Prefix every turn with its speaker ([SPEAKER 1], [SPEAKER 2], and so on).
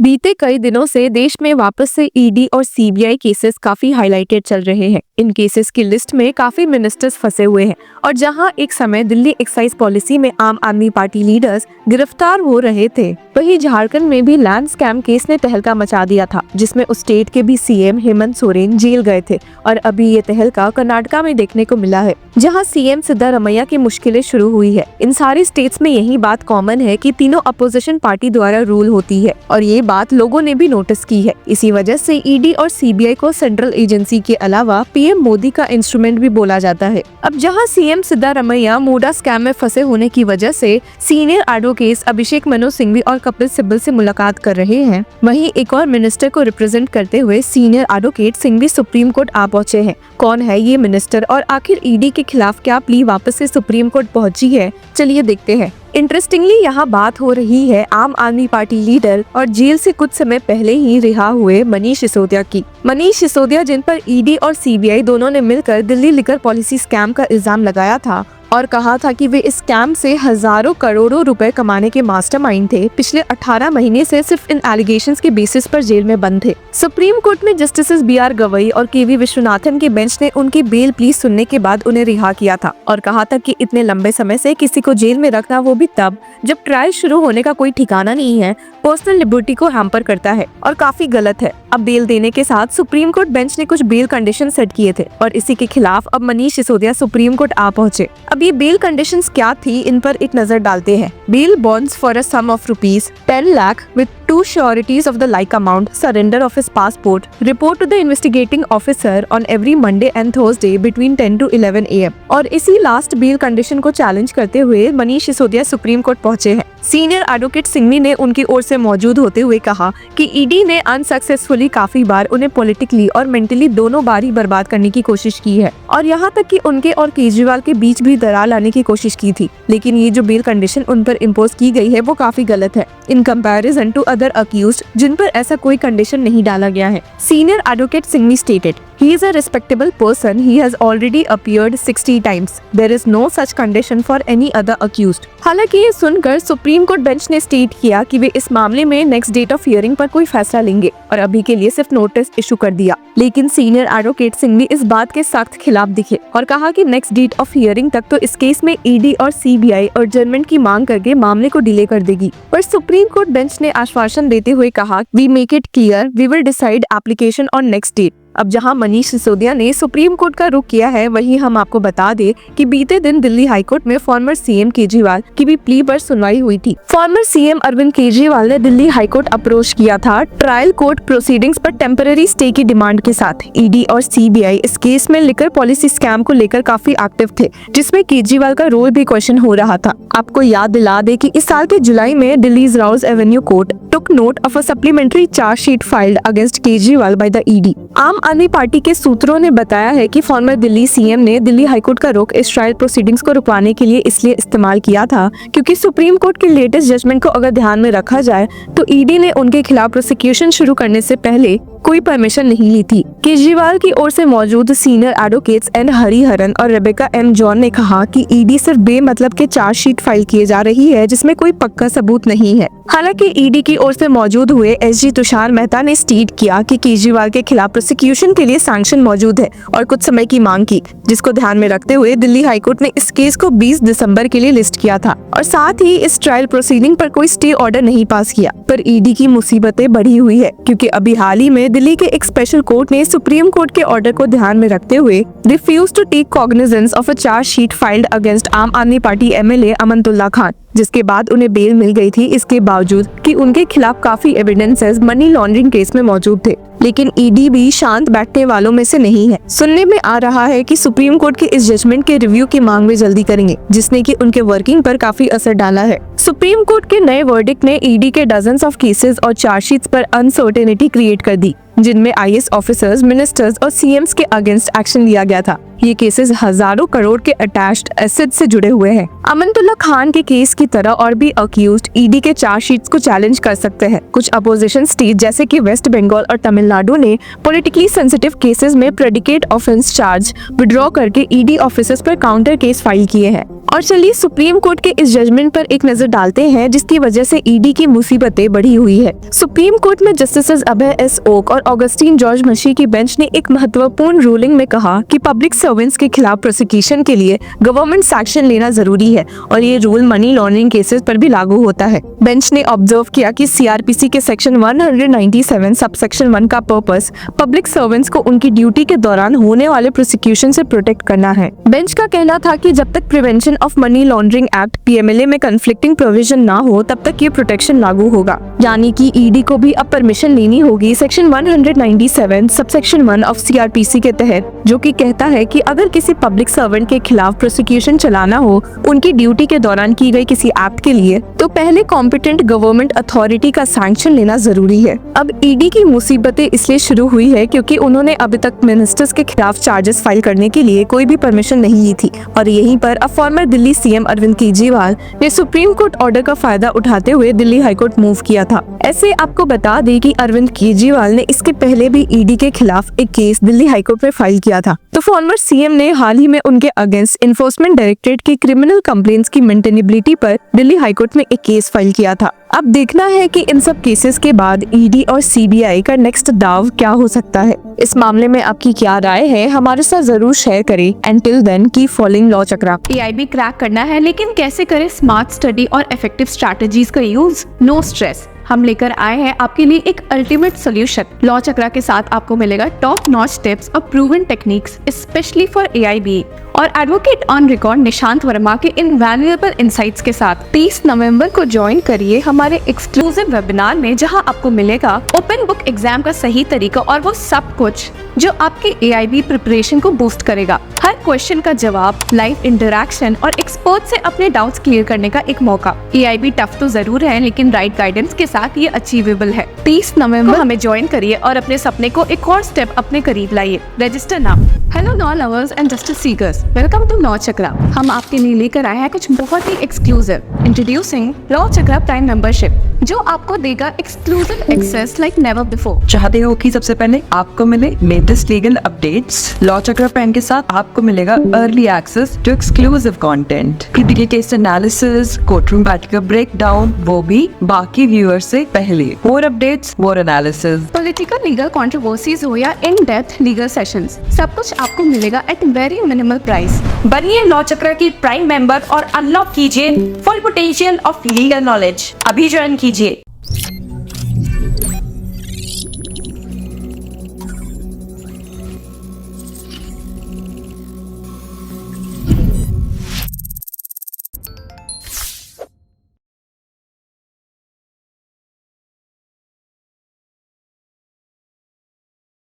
[SPEAKER 1] बीते कई दिनों से देश में वापस से ईडी और सीबीआई केसेस काफी हाईलाइटेड चल रहे हैं। इन केसेस की लिस्ट में काफी मिनिस्टर्स फंसे हुए हैं और जहां एक समय दिल्ली एक्साइज पॉलिसी में आम आदमी पार्टी लीडर्स गिरफ्तार हो रहे थे, वहीं झारखंड में भी लैंड स्कैम केस ने तहलका मचा दिया था, जिसमें उस स्टेट के भी सीएम हेमंत सोरेन जेल गए थे। और अभी ये तहलका कर्नाटका में देखने को मिला है, जहां सीएम सिद्धारमैया की मुश्किलें शुरू हुई है। इन सारी स्टेट्स में यही बात कॉमन है कि तीनों अपोजिशन पार्टी द्वारा रूल होती है और ये बात लोगों ने भी नोटिस की है। इसी वजह से ईडी और सीबीआई को सेंट्रल एजेंसी के अलावा पीएम मोदी का इंस्ट्रूमेंट भी बोला जाता है। अब जहां सीएम सिद्धारमैया मोडा स्कैम में फंसे होने की वजह से सीनियर एडवोकेट्स अभिषेक मनु सिंघवी और कपिल सिब्बल से मुलाकात कर रहे हैं, वहीं एक और मिनिस्टर को रिप्रेजेंट करते हुए senior advocate Singhvi supreme court आ पहुंचे हैं। कौन है ये मिनिस्टर और आखिर ईडी के खिलाफ क्या प्ली वापस से सुप्रीम कोर्ट पहुंची है, चलिए देखते हैं। इंटरेस्टिंगली यहाँ बात हो रही है आम आदमी पार्टी लीडर और जेल से कुछ समय पहले ही रिहा हुए मनीष सिसोदिया की। मनीष सिसोदिया, जिन पर ईडी और सीबीआई दोनों ने मिलकर दिल्ली लिकर पॉलिसी स्कैम का इल्जाम लगाया था और कहा था कि वे इस स्कैम से हजारों करोड़ों रुपए कमाने के मास्टरमाइंड थे, पिछले 18 महीने से सिर्फ इन एलिगेशंस के बेसिस पर जेल में बंद थे। सुप्रीम कोर्ट में जस्टिस बीआर गवई और केवी विश्वनाथन के बेंच ने उनकी बेल प्ली सुनने के बाद उन्हें रिहा किया था और कहा था कि इतने लंबे समय से किसी को जेल में रखना, वो भी तब जब ट्रायल शुरू होने का कोई ठिकाना नहीं है, पर्सनल लिबर्टी को हैम्पर करता है और काफी गलत है। अब बेल देने के साथ सुप्रीम कोर्ट बेंच ने कुछ बेल कंडीशन सेट किए थे और इसी के खिलाफ अब मनीष सिसोदिया सुप्रीम कोर्ट आ पहुंचे। अब ये बेल कंडीशंस क्या थी, इन पर एक नजर डालते हैं। Bail bonds for a sum of ₹10 lakh with 2 sureties of the like amount, surrender of his passport, report to the investigating officer on every Monday and Thursday between 10 to 11 AM। और इसी last bail condition को challenge करते हुए Manish Sisodia supreme court पहुंचे हैं। Senior advocate Singhvi ने उनकी ओर से मौजूद होते हुए कहा कि ईडी ने अनसक्सेसफुली काफी बार उन्हें पॉलिटिकली और मेंटली दोनों बार ही बर्बाद करने की कोशिश की है और यहाँ तक कि उनके और केजरीवाल के बीच भी दरार लाने की कोशिश की थी, लेकिन ये जो बेल कंडीशन उन पर इम्पोज की गई है वो काफी गलत है in comparison to other accused, जिन पर ऐसा कोई कंडीशन नहीं डाला गया है। Senior advocate Singhvi stated, he is a respectable person, he has already appeared 60 times, there is no such condition for any other accused। हालांकि ये सुनकर सुप्रीम कोर्ट बेंच ने स्टेट किया कि वे इस मामले में नेक्स्ट डेट ऑफ हियरिंग पर कोई फैसला लेंगे और अभी के लिए सिर्फ नोटिस इशू कर दिया, लेकिन सीनियर एडवोकेट सिंघवी इस बात के सख्त खिलाफ दिखे और कहा कि नेक्स्ट डेट ऑफ हियरिंग तक तो इस केस में ईडी और सीबीआई एडजर्नमेंट की मांग करके मामले को डिले कर देगी। पर सुप्रीम कोर्ट बेंच ने आश्वासन देते हुए कहा, we make it clear we will decide application on next date. अब जहां मनीष सिसोदिया ने सुप्रीम कोर्ट का रुख किया है, वहीं हम आपको बता दें कि बीते दिन दिल्ली हाई कोर्ट में फॉर्मर सीएम केजरीवाल की भी प्ली पर सुनवाई हुई थी। फॉर्मर सीएम अरविंद केजरीवाल ने दिल्ली हाई कोर्ट अप्रोच किया था ट्रायल कोर्ट प्रोसीडिंग्स पर टेम्पररी स्टे की डिमांड के साथ। ईडी और सीबीआई इस केस में लिकर पॉलिसी स्कैम को लेकर काफी एक्टिव थे, जिसमें केजरीवाल का रोल भी क्वेश्चन हो रहा था। आपको याद दिला दे कि इस साल के जुलाई में Delhi's Rouse Avenue court took note of a supplementary chargesheet filed against Kejriwal by the ED. आम आदमी पार्टी के सूत्रों ने बताया है कि फॉर्मर दिल्ली सीएम ने दिल्ली हाईकोर्ट का रुख इस ट्रायल प्रोसीडिंग्स को रुकवाने के लिए इसलिए इस्तेमाल किया था क्योंकि सुप्रीम कोर्ट के लेटेस्ट जजमेंट को अगर ध्यान में रखा जाए तो ईडी ने उनके खिलाफ प्रोसिक्यूशन शुरू करने से पहले कोई परमिशन नहीं ली थी। केजरीवाल की ओर से मौजूद सीनियर एडवोकेट्स एन हरिहरन और रेबेका एम जॉन ने कहा कि ईडी सिर्फ बेमतलब के चार्जशीट फाइल किए जा रही है जिसमें कोई पक्का सबूत नहीं है। हालांकि ईडी की ओर से मौजूद हुए एसजी तुषार मेहता ने स्टेट किया कि केजरीवाल के खिलाफ प्रोसिक्यूशन के लिए सैंक्शन मौजूद है और कुछ समय की मांग की, जिसको ध्यान में रखते हुए दिल्ली हाईकोर्ट ने इस केस को 20 दिसंबर के लिए लिस्ट किया था और साथ ही इस ट्रायल प्रोसीडिंग पर कोई स्टे ऑर्डर नहीं पास किया। पर ईडी की मुसीबतें बढ़ी हुई है क्योंकि अभी हाल ही में दिल्ली के एक स्पेशल कोर्ट ने सुप्रीम कोर्ट के ऑर्डर को ध्यान में रखते हुए refuse to take cognizance of a chargesheet filed against Aam Aadmi party MLA अमनतुल्ला Khan, जिसके बाद उन्हें बेल मिल गई थी, इसके बावजूद कि उनके खिलाफ काफी एविडेंसेस मनी लॉन्ड्रिंग केस में मौजूद थे। लेकिन ईडी भी शांत बैठने वालों में से नहीं है। सुनने में आ रहा है कि सुप्रीम कोर्ट के इस जजमेंट के रिव्यू की मांग में जल्दी करेंगे, जिसने कि उनके वर्किंग पर काफी असर डाला है। सुप्रीम कोर्ट के नए वर्डिक्ट ने ईडी के डजन्स ऑफ केसेस और चार्जशीट्स पर अनसर्टेनिटी क्रिएट कर दी। जिनमें IAS ऑफिसर्स, मिनिस्टर्स और CMs के अगेंस्ट एक्शन लिया गया था। ये केसेस हजारों करोड़ के अटैच्ड एसेट से जुड़े हुए हैं। अमनतुल्ला खान के केस की तरह और भी अक्यूज्ड ED के चार्जशीट्स को चैलेंज कर सकते हैं। कुछ अपोजिशन स्टेट जैसे कि वेस्ट बंगाल और तमिलनाडु ने पॉलिटिकली सेंसिटिव केसेस में प्रेडिकेट ऑफेंस चार्ज विड्रॉ करके ED ऑफिसर्स पर काउंटर केस फाइल किए हैं। और चलिए सुप्रीम कोर्ट के इस जजमेंट पर एक नजर डालते हैं, जिसकी वजह से ED की मुसीबतें बढ़ी हुई है। सुप्रीम कोर्ट में जस्टिस अभय S ओक और ऑगस्टीन जॉर्ज मशी की बेंच ने एक महत्वपूर्ण रूलिंग में कहा कि पब्लिक सर्वेंट्स के खिलाफ प्रोसिक्यूशन के लिए गवर्नमेंट एक्शन लेना जरूरी है और ये रूल मनी लॉन्ड्रिंग केसेस पर भी लागू होता है। बेंच ने ऑब्जर्व किया कि CRPC के सेक्शन 197 सब सेक्शन 1 का पर्पस पब्लिक सर्वेंट्स को उनकी ड्यूटी के दौरान होने वाले प्रोसिक्यूशन से प्रोटेक्ट करना है। बेंच का कहना था कि जब तक prevention of money laundering act PMLA में कन्फ्लिक्टिंग प्रोविजन ना हो तब तक ये प्रोटेक्शन लागू होगा, यानी कि ED को भी अब परमिशन लेनी होगी सेक्शन 197 सबसेक्शन 1 ऑफ CRPC के तहत, जो कि कहता है कि अगर किसी पब्लिक सर्वेंट के खिलाफ प्रोसिक्यूशन चलाना हो उनकी ड्यूटी के दौरान की गई किसी एक्ट के लिए, तो पहले कॉम्पिटेंट गवर्नमेंट अथॉरिटी का सैंक्शन लेना जरूरी है। अब ED की मुसीबतें इसलिए शुरू हुई है क्योंकि उन्होंने अभी तक मिनिस्टर्स के खिलाफ चार्जेस फाइल करने के लिए कोई भी परमिशन नहीं ली थी। और यहीं पर अब फॉर्मर दिल्ली CM अरविंद केजरीवाल ने सुप्रीम कोर्ट ऑर्डर का फायदा उठाते हुए दिल्ली हाईकोर्ट मूव किया था। ऐसे आपको बता दें कि अरविंद केजरीवाल ने इसके पहले भी ED के खिलाफ एक केस दिल्ली हाईकोर्ट में फाइल किया था। तो फॉर्मर CM ने हाल ही में उनके अगेंस्ट इन्फोर्समेंट डायरेक्टरेट की क्रिमिनल कंप्लेंट्स की मेंटेनेबिलिटी पर दिल्ली हाईकोर्ट में एक केस फाइल किया था। अब देखना है कि इन सब केसेस के बाद ED और CBI का नेक्स्ट दाव क्या हो सकता है। इस मामले में आपकी क्या राय है, हमारे साथ जरूर शेयर करें। Until then, keep following law Chakra.
[SPEAKER 2] AIB crack करना है, लेकिन कैसे करें स्मार्ट स्टडी और इफेक्टिव स्ट्रैटेजीज का यूज? नो स्ट्रेस, हम लेकर आए हैं आपके लिए एक अल्टीमेट सोल्यूशन। लॉ चक्रा के साथ आपको मिलेगा टॉप नॉच टिप्स और proven techniques specially for AIB और advocate on record Nishant Verma के इनवैल्यूएबल इनसाइट्स के साथ 30 नवंबर को ज्वाइन करिए हमारे एक्सक्लूसिव वेबिनार में, जहां आपको मिलेगा ओपन बुक एग्जाम का सही तरीका और वो सब कुछ जो आपके AIB प्रिपरेशन को बूस्ट करेगा। हर क्वेश्चन का जवाब, लाइव इंटरेक्शन और एक्सपर्ट से अपने डाउट्स क्लियर करने का एक मौका। AIB टफ तो जरूर है, लेकिन राइट गाइडेंस के साथ ये अचीवेबल है। 30 नवंबर हमें ज्वाइन करिए और अपने सपने को एक और स्टेप अपने करीब लाइए। Register now. Hello law lovers and justice seekers, welcome to law Chakra. हम आपके लिए लेकर आए हैं कुछ बहुत ही exclusive. Introducing law Chakra prime membership, जो आपको देगा exclusive access like never before.
[SPEAKER 3] चाहते हो कि सबसे पहले आपको मिले latest legal updates? Law Chakra prime के साथ आपको मिलेगा early access to exclusive content, critical case analysis, courtroom बैठक का ब्रेकडाउन, वो भी बाकी व्यूअर्स से पहले। मोर अपडेट्स, मोर एनालिसिस।
[SPEAKER 2] पॉलिटिकल लीगल कंट्रोवर्सीज हो या इन डेप्थ लीगल सेशंस, सब कुछ आपको मिलेगा एट वेरी मिनिमल प्राइस।
[SPEAKER 4] बनिए लॉ चक्र की प्राइम मेंबर और अनलॉक कीजिए full potential of legal knowledge. अभी ज्वाइन कीजिए।